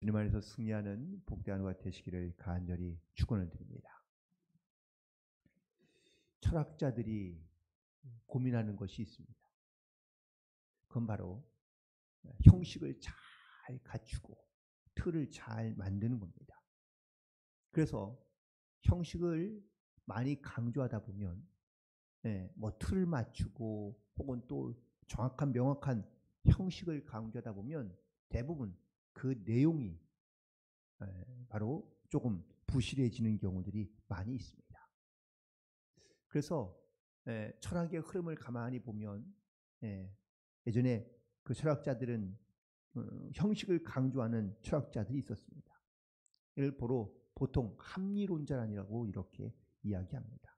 주님 안에서 승리하는 복된 하루가 되시기를 간절히 축원을 드립니다. 철학자들이 고민하는 것이 있습니다. 그건 바로 형식을 잘 갖추고 틀을 잘 만드는 겁니다. 그래서 형식을 많이 강조하다 보면 뭐 틀을 맞추고 혹은 또 정확한 명확한 형식을 강조하다 보면 대부분 그 내용이 바로 조금 부실해지는 경우들이 많이 있습니다. 그래서 철학의 흐름을 가만히 보면 예전에 그 철학자들은 형식을 강조하는 철학자들이 있었습니다. 이를 보통 합리론자라고 이렇게 이야기합니다.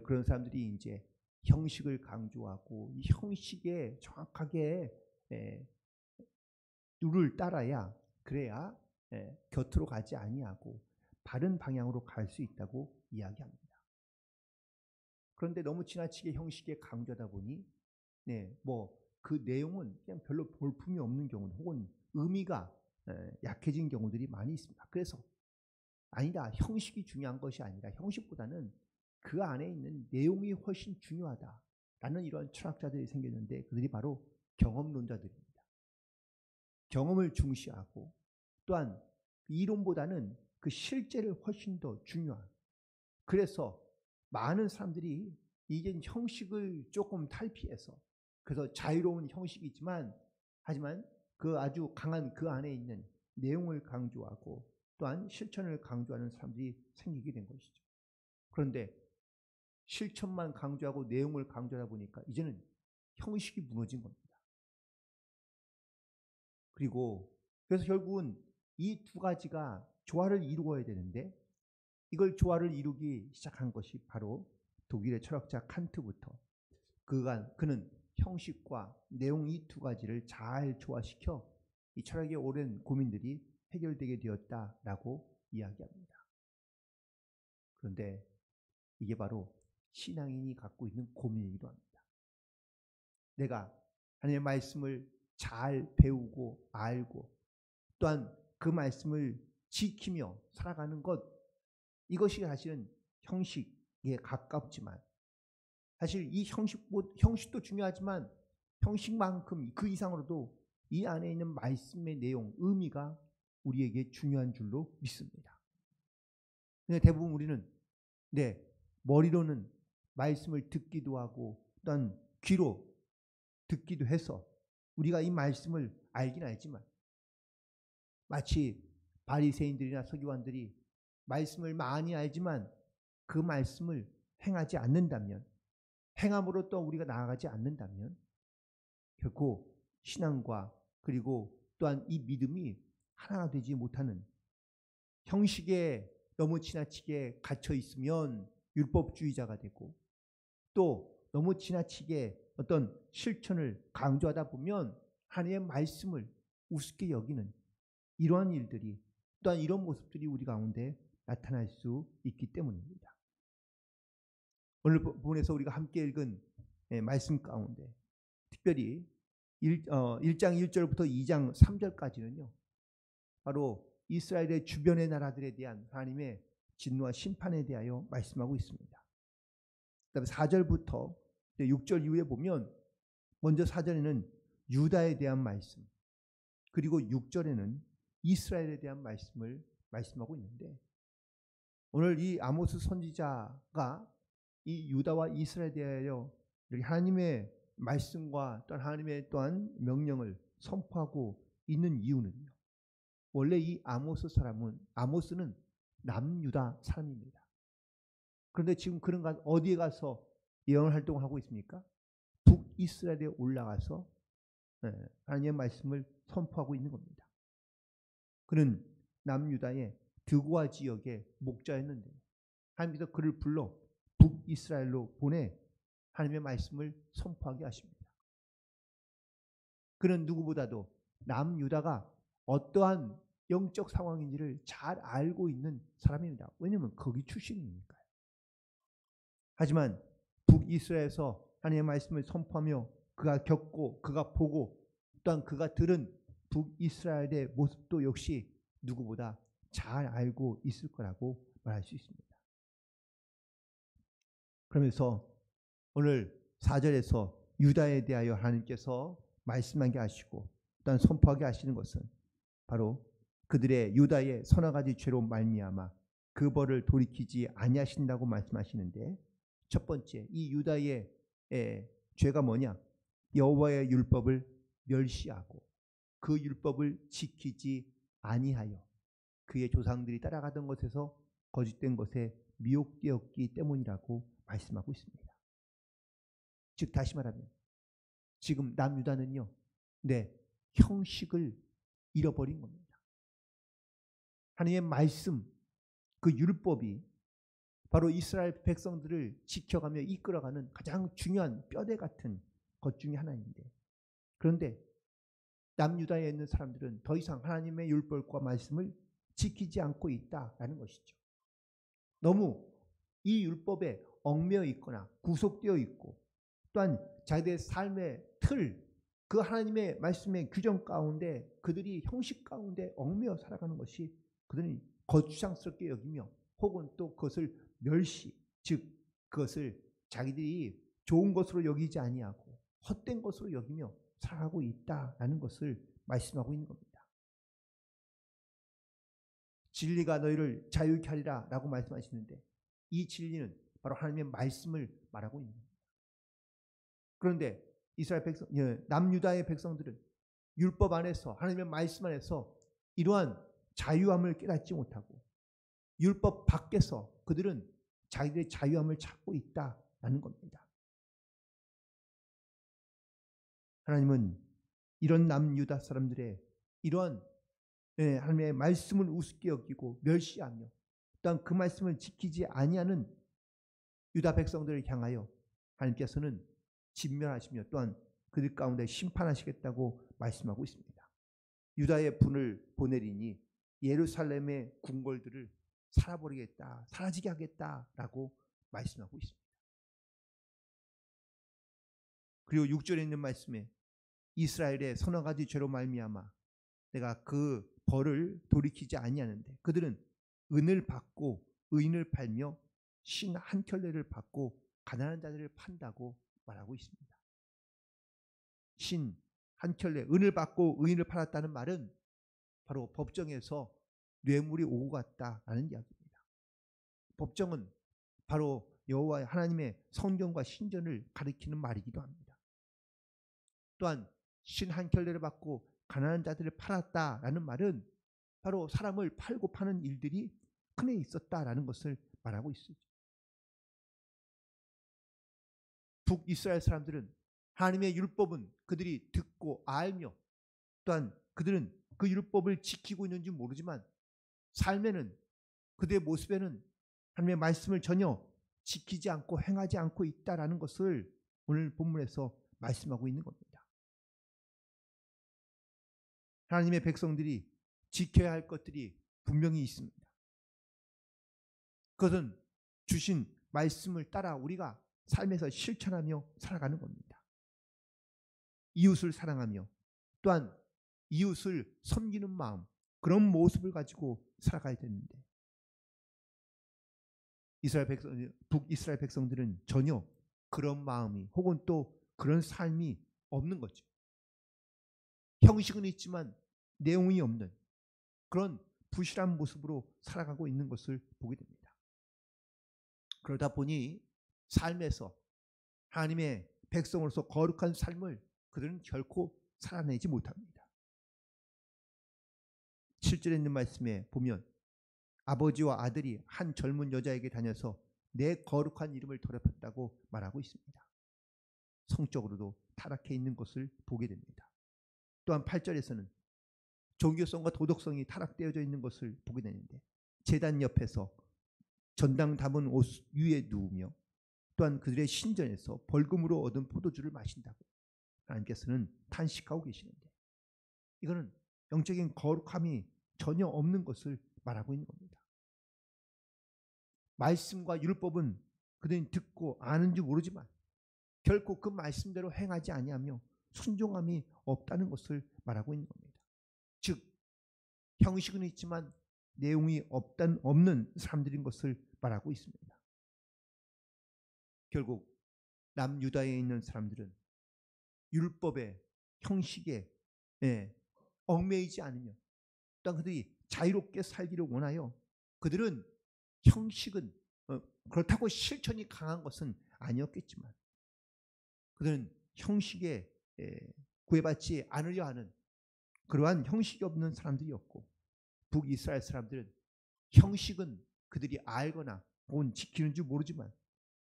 그런 사람들이 이제 형식을 강조하고 이 형식에 정확하게 룰을 따라야 그래야 곁으로 가지 아니하고 바른 방향으로 갈 수 있다고 이야기합니다. 그런데 너무 지나치게 형식에 강조하다 보니 뭐 그 내용은 그냥 별로 볼품이 없는 경우 혹은 의미가 약해진 경우들이 많이 있습니다. 그래서 아니다. 형식이 중요한 것이 아니라 형식보다는 그 안에 있는 내용이 훨씬 중요하다라는 이런 철학자들이 생겼는데 그들이 바로 경험론자들입니다. 경험을 중시하고 또한 이론보다는 그 실제를 훨씬 더 중요한. 그래서 많은 사람들이 이제 형식을 조금 탈피해서 그래서 자유로운 형식이지만 하지만 그 아주 강한 그 안에 있는 내용을 강조하고 또한 실천을 강조하는 사람들이 생기게 된 것이죠. 그런데 실천만 강조하고 내용을 강조하다 보니까 이제는 형식이 무너진 겁니다. 그래서 결국은 이 두 가지가 조화를 이루어야 되는데 이걸 조화를 이루기 시작한 것이 바로 독일의 철학자 칸트부터 그는 형식과 내용 이 두 가지를 잘 조화시켜 이 철학의 오랜 고민들이 해결되게 되었다라고 이야기합니다. 그런데 이게 바로 신앙인이 갖고 있는 고민이기도 합니다. 내가 하나님의 말씀을 잘 배우고 알고 또한 그 말씀을 지키며 살아가는 것 이것이 사실은 형식에 가깝지만 사실 이 형식도 중요하지만 형식만큼 그 이상으로도 이 안에 있는 말씀의 내용, 의미가 우리에게 중요한 줄로 믿습니다. 근데 대부분 우리는 머리로는 말씀을 듣기도 하고 또한 귀로 듣기도 해서 우리가 이 말씀을 알긴 알지만 마치 바리새인들이나 서기관들이 말씀을 많이 알지만 그 말씀을 행하지 않는다면 행함으로 또 우리가 나아가지 않는다면 결코 신앙과 그리고 또한 이 믿음이 하나가 되지 못하는 형식에 너무 지나치게 갇혀 있으면 율법주의자가 되고 또 너무 지나치게 어떤 실천을 강조하다 보면 하나님의 말씀을 우습게 여기는 이러한 일들이 또한 이런 모습들이 우리 가운데 나타날 수 있기 때문입니다. 오늘 부분에서 우리가 함께 읽은 말씀 가운데 특별히 1장 1절부터 2장 3절까지는요. 바로 이스라엘의 주변의 나라들에 대한 하나님의 진노와 심판에 대하여 말씀하고 있습니다. 그다음에 4절부터 6절 이후에 보면 먼저 4절에는 유다에 대한 말씀 그리고 6절에는 이스라엘에 대한 말씀을 말씀하고 있는데 오늘 이 아모스 선지자가 이 유다와 이스라엘에 대하여 하나님의 말씀과 또한 하나님의 또한 명령을 선포하고 있는 이유는요. 원래 이 아모스는 남유다 사람입니다. 그런데 지금 그는 어디에 가서 예언 활동을 하고 있습니까? 북이스라엘에 올라가서 하나님의 말씀을 선포하고 있는 겁니다. 그는 남유다의 드고아 지역의 목자였는데 하나님께서 그를 불러 북이스라엘로 보내 하나님의 말씀을 선포하게 하십니다. 그는 누구보다도 남유다가 어떠한 영적 상황인지를 잘 알고 있는 사람입니다. 왜냐하면 거기 출신이니까요. 하지만 북이스라엘에서 하나님의 말씀을 선포하며 그가 겪고 그가 보고 또한 그가 들은 북이스라엘의 모습도 역시 누구보다 잘 알고 있을 거라고 말할 수 있습니다. 그러면서 오늘 4절에서 유다에 대하여 하나님께서 말씀하게 하시고 또한 선포하게 하시는 것은 바로 그들의 유다의 서너 가지 죄로 말미암아 그 벌을 돌이키지 아니하신다고 말씀하시는데, 첫 번째 이 유다의 죄가 뭐냐? 여호와의 율법을 멸시하고 그 율법을 지키지 아니하여 그의 조상들이 따라가던 것에서 거짓된 것에 미혹되었기 때문이라고 말씀하고 있습니다. 즉 다시 말하면 지금 남유다는요, 형식을 잃어버린 겁니다. 하나님의 말씀, 그 율법이 바로 이스라엘 백성들을 지켜가며 이끌어가는 가장 중요한 뼈대 같은 것 중에 하나인데, 그런데 남유다에 있는 사람들은 더 이상 하나님의 율법과 말씀을 지키지 않고 있다라는 것이죠. 너무 이 율법에 얽매여 있거나 구속되어 있고 또한 자기들의 삶의 틀, 그 하나님의 말씀의 규정 가운데 그들이 형식 가운데 얽매여 살아가는 것이 그들이 거추장스럽게 여기며 혹은 또 그것을 멸시, 즉 그것을 자기들이 좋은 것으로 여기지 아니하고 헛된 것으로 여기며 살아가고 있다라는 것을 말씀하고 있는 겁니다. 진리가 너희를 자유케 하리라 라고 말씀하시는데, 이 진리는 바로 하나님의 말씀을 말하고 있는 겁니다. 그런데 이스라엘 백성, 남유다의 백성들은 율법 안에서, 하나님의 말씀 안에서 이러한 자유함을 깨닫지 못하고 율법 밖에서 그들은 자기들의 자유함을 찾고 있다라는 겁니다. 하나님은 이런 남유다 사람들의 이러한 하나님의 말씀을 우습게 여기고 멸시하며 또한 그 말씀을 지키지 아니하는 유다 백성들을 향하여 하나님께서는 진멸하시며 또한 그들 가운데 심판하시겠다고 말씀하고 있습니다. 유다의 분을 보내리니 예루살렘의 궁궐들을 살아버리겠다, 사라지게 하겠다라고 말씀하고 있습니다. 그리고 6절에 있는 말씀에 이스라엘의 서너 가지 죄로 말미암아 내가 그 벌을 돌이키지 아니하는데 그들은 은을 받고 의인을 팔며 신 한 켤레를 받고 가난한 자들을 판다고 말하고 있습니다. 신 한 켤레, 은을 받고 의인을 팔았다는 말은 바로 법정에서 뇌물이 오고 갔다라는 이야기입니다. 법정은 바로 여호와 하나님의 성경과 신전을 가리키는 말이기도 합니다. 또한 신 한 켤레를 받고 가난한 자들을 팔았다라는 말은 바로 사람을 팔고 파는 일들이 흔해 있었다라는 것을 말하고 있습니다. 북이스라엘 사람들은 하나님의 율법은 그들이 듣고 알며 또한 그들은 그 율법을 지키고 있는지 모르지만 삶에는, 그들의 모습에는 하나님의 말씀을 전혀 지키지 않고 행하지 않고 있다라는 것을 오늘 본문에서 말씀하고 있는 겁니다. 하나님의 백성들이 지켜야 할 것들이 분명히 있습니다. 그것은 주신 말씀을 따라 우리가 삶에서 실천하며 살아가는 겁니다. 이웃을 사랑하며 또한 이웃을 섬기는 마음, 그런 모습을 가지고 살아가야 되는데 북이스라엘 백성들은 전혀 그런 마음이 혹은 또 그런 삶이 없는 거죠. 형식은 있지만 내용이 없는 그런 부실한 모습으로 살아가고 있는 것을 보게 됩니다. 그러다 보니 삶에서 하나님의 백성으로서 거룩한 삶을 그들은 결코 살아내지 못합니다. 7절에 있는 말씀에 보면 아버지와 아들이 한 젊은 여자에게 다녀서 내 거룩한 이름을 더럽혔다고 말하고 있습니다. 성적으로도 타락해 있는 것을 보게 됩니다. 또한 8절에서는 종교성과 도덕성이 타락되어져 있는 것을 보게 되는데 제단 옆에서 전당 담은 옷 위에 누우며 또한 그들의 신전에서 벌금으로 얻은 포도주를 마신다고 하나님께서는 탄식하고 계시는데, 이거는 영적인 거룩함이 전혀 없는 것을 말하고 있는 겁니다. 말씀과 율법은 그들이 듣고 아는지 모르지만 결코 그 말씀대로 행하지 아니하며 순종함이 없다는 것을 말하고 있는 겁니다. 즉 형식은 있지만 내용이 없는 사람들인 것을 말하고 있습니다. 결국 남유다에 있는 사람들은 율법의 형식에 얽매이지 않으며 또한 그들이 자유롭게 살기를 원하여 그들은 형식은 그렇다고 실천이 강한 것은 아니었겠지만 그들은 형식에 구애받지 않으려 하는 그러한 형식이 없는 사람들이었고 북이스라엘 사람들은 형식은 그들이 알거나 혹은 지키는 줄 모르지만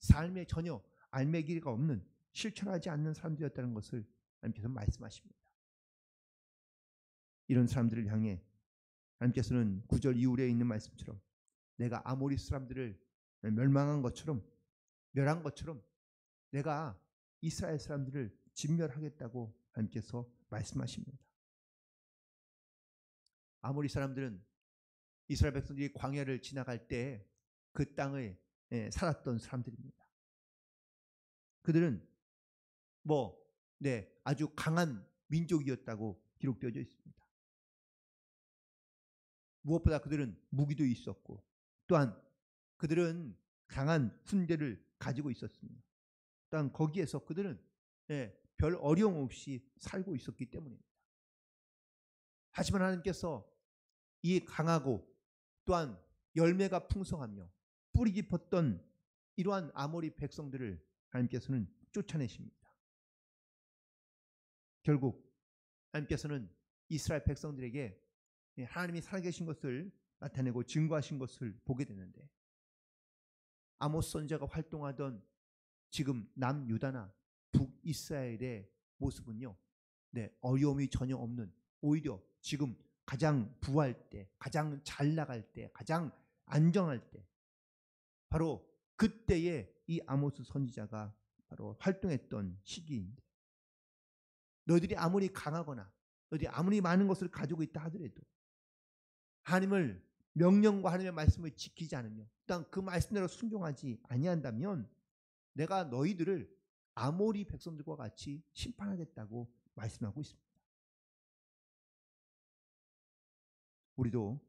삶에 전혀 알매기가 없는 실천하지 않는 사람들이었다는 것을 하나님께서 말씀하십니다. 이런 사람들을 향해 하나님께서는 9절 이후에 있는 말씀처럼 내가 아모리 사람들을 멸한 것처럼 내가 이스라엘 사람들을 진멸하겠다고 하나님께서 말씀하십니다. 아모리 사람들은 이스라엘 백성들이 광야를 지나갈 때 그 땅에 살았던 사람들입니다. 그들은 아주 강한 민족이었다고 기록되어져 있습니다. 무엇보다 그들은 무기도 있었고 또한 그들은 강한 훈대를 가지고 있었습니다. 또한 거기에서 그들은 별 어려움 없이 살고 있었기 때문입니다. 하지만 하나님께서 이 강하고 또한 열매가 풍성하며 뿌리 깊었던 이러한 아모리 백성들을 하나님께서는 쫓아내십니다. 결국 하나님께서는 이스라엘 백성들에게 하나님이 살아계신 것을 나타내고 증거하신 것을 보게 되는데 아모스 선지자가 활동하던 지금 남유다나 북이스라엘의 모습은요, 어려움이 전혀 없는 오히려 지금 가장 부할 때, 가장 잘 나갈 때, 가장 안정할 때 바로 그때에 이 아모스 선지자가 바로 활동했던 시기인데 너희들이 아무리 강하거나 너희들이 아무리 많은 것을 가지고 있다 하더라도 하나님을 명령과 하나님의 말씀을 지키지 않으며 일단 그 말씀대로 순종하지 아니한다면 내가 너희들을 아모리 백성들과 같이 심판하겠다고 말씀하고 있습니다. 우리도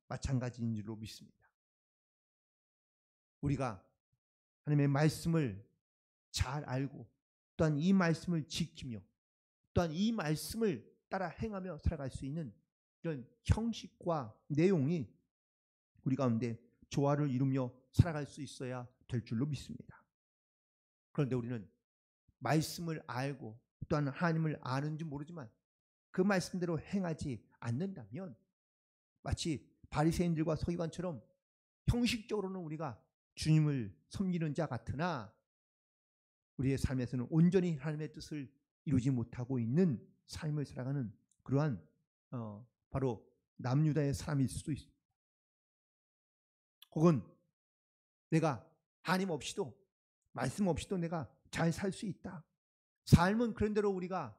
마찬가지인 줄로 믿습니다. 우리가 하나님의 말씀을 잘 알고 또한 이 말씀을 지키며 또한 이 말씀을 따라 행하며 살아갈 수 있는 이런 형식과 내용이 우리 가운데 조화를 이루며 살아갈 수 있어야 될 줄로 믿습니다. 그런데 우리는 말씀을 알고 또한 하나님을 아는지 모르지만 그 말씀대로 행하지 않는다면 마치 바리새인들과 서기관처럼 형식적으로는 우리가 주님을 섬기는 자 같으나 우리의 삶에서는 온전히 하나님의 뜻을 이루지 못하고 있는 삶을 살아가는 그러한 바로 남유다의 사람일 수도 있습니다. 혹은 내가 하나님 없이도 말씀 없이도 내가 잘 살 수 있다. 삶은 그런 대로 우리가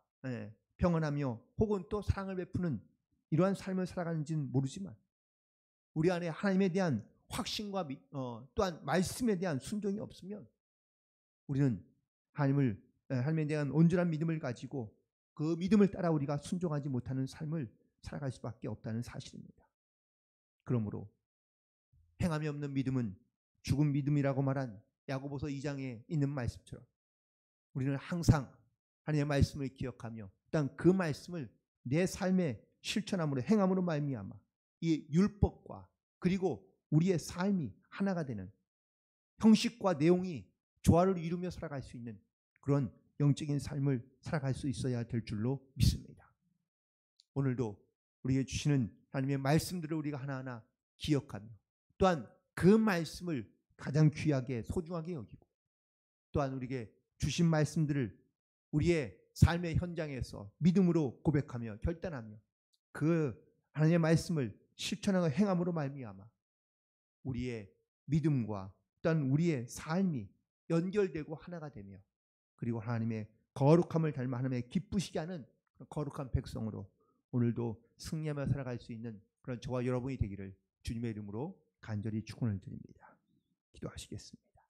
평안하며 혹은 또 사랑을 베푸는 이러한 삶을 살아가는지는 모르지만 우리 안에 하나님에 대한 확신과 또한 말씀에 대한 순종이 없으면 우리는 하나님에 대한 온전한 믿음을 가지고 그 믿음을 따라 우리가 순종하지 못하는 삶을 살아갈 수밖에 없다는 사실입니다. 그러므로 행함이 없는 믿음은 죽은 믿음이라고 말한 야고보서 2장에 있는 말씀처럼 우리는 항상 하나님의 말씀을 기억하며 일단 그 말씀을 내 삶에 실천함으로 행함으로 말미암아 이 율법과 그리고 우리의 삶이 하나가 되는 형식과 내용이 조화를 이루며 살아갈 수 있는 그런 영적인 삶을 살아갈 수 있어야 될 줄로 믿습니다. 오늘도 우리에게 주시는 하나님의 말씀들을 우리가 하나하나 기억하며 또한 그 말씀을 가장 귀하게 소중하게 여기고 또한 우리에게 주신 말씀들을 우리의 삶의 현장에서 믿음으로 고백하며 결단하며 그 하나님의 말씀을 실천하고 행함으로 말미암아 우리의 믿음과 또한 우리의 삶이 연결되고 하나가 되며 그리고 하나님의 거룩함을 닮아 하나님의 기쁘시게 하는 거룩한 백성으로 오늘도 승리하며 살아갈 수 있는 그런 저와 여러분이 되기를 주님의 이름으로 간절히 축원을 드립니다. 기도하시겠습니다.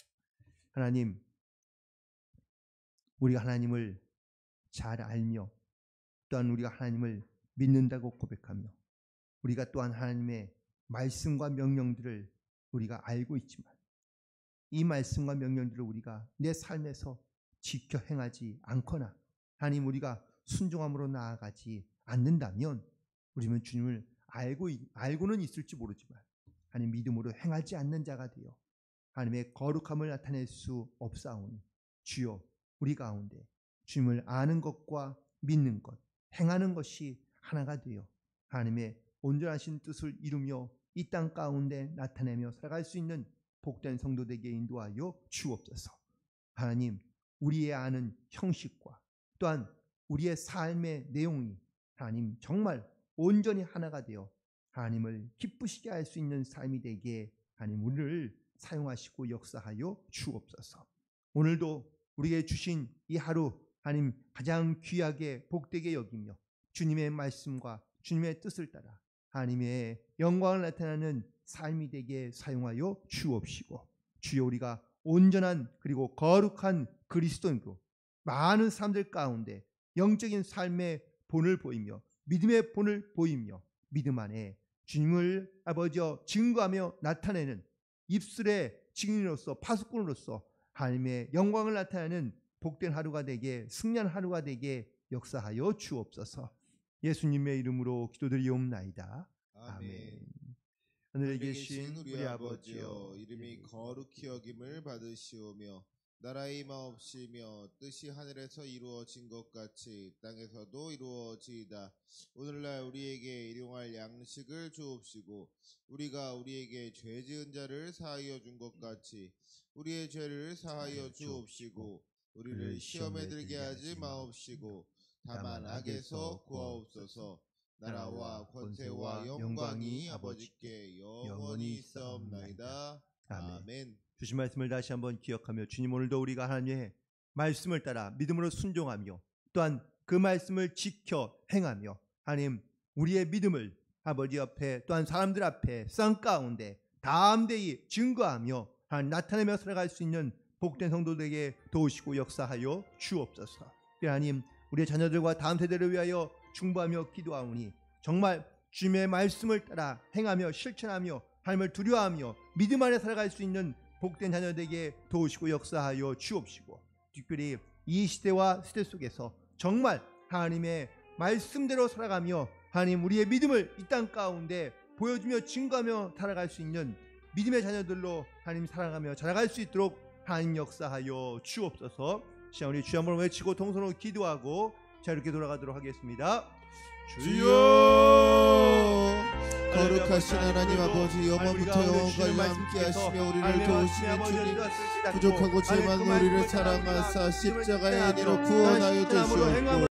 하나님, 우리가 하나님을 잘 알며 또한 우리가 하나님을 믿는다고 고백하며 우리가 또한 하나님의 말씀과 명령들을 우리가 알고 있지만 이 말씀과 명령들을 우리가 내 삶에서 지켜 행하지 않거나 하나님 우리가 순종함으로 나아가지 않는다면 우리는 주님을 알고는 있을지 모르지만 하나님 믿음으로 행하지 않는 자가 되어 하나님의 거룩함을 나타낼 수 없사오니 주여 우리 가운데 주님을 아는 것과 믿는 것, 행하는 것이 하나가 되어 하나님의 온전하신 뜻을 이루며 이 땅 가운데 나타내며 살아갈 수 있는 복된 성도되게 인도하여 주옵소서. 하나님 우리의 아는 형식과 또한 우리의 삶의 내용이 하나님 정말 온전히 하나가 되어 하나님을 기쁘시게 할 수 있는 삶이 되게 하나님 우리를 사용하시고 역사하여 주옵소서. 오늘도 우리에게 주신 이 하루 하나님 가장 귀하게 복되게 여기며 주님의 말씀과 주님의 뜻을 따라 하나님의 영광을 나타내는 삶이 되게 사용하여 주옵시고 주여 우리가 온전한 그리고 거룩한 그리스도인으로 많은 사람들 가운데 영적인 삶의 본을 보이며 믿음의 본을 보이며 믿음 안에 주님을 아버지여 증거하며 나타내는 입술의 증인으로서 파수꾼으로서 하나님의 영광을 나타내는 복된 하루가 되게 승리한 하루가 되게 역사하여 주옵소서. 예수님의 이름으로 기도드리옵나이다. 아멘. 하늘에 계신 우리 아버지여 이름이 거룩히 여김을 받으시오며 나라의 마옵시며 뜻이 하늘에서 이루어진 것 같이 땅에서도 이루어지이다. 오늘날 우리에게 일용할 양식을 주옵시고 우리가 우리에게 죄 지은 자를 사하여 준 것 같이 우리의 죄를 사하여 주옵시고 우리를 시험에 들게 하지 마옵시고 다만 악에서 구하옵소서. 나라와 권세와 영광이 아버지께 영원히 있사옵나이다. 아멘. 주신 말씀을 다시 한번 기억하며 주님 오늘도 우리가 하나님의 말씀을 따라 믿음으로 순종하며 또한 그 말씀을 지켜 행하며 하나님 우리의 믿음을 아버지 앞에 또한 사람들 앞에 쌍 가운데 담대히 증거하며 하나님 나타내며 살아갈 수 있는 복된 성도들에게 도우시고 역사하여 주옵소서. 하나님 우리의 자녀들과 다음 세대를 위하여 중보하며 기도하오니 정말 주님의 말씀을 따라 행하며 실천하며 하나님을 두려워하며 믿음 안에 살아갈 수 있는 복된 자녀들에게 도우시고 역사하여 주옵시고 특별히 이 시대와 시대 속에서 정말 하나님의 말씀대로 살아가며 하나님 우리의 믿음을 이 땅 가운데 보여주며 증거하며 살아갈 수 있는 믿음의 자녀들로 하나님 살아가며 자라갈 수 있도록 하나님 역사하여 주옵소서. 시간 우리 주여 한번 외치고 동서로 기도하고 자 이렇게 돌아가도록 하겠습니다. 주여 거룩하신 하나님 아버지 영원부터 영원까지 함께 하시며 우리를 도우시는 주님 부족하고 죄 많은 우리를 사랑하사 십자가의 은혜로 구원하여 주시옵고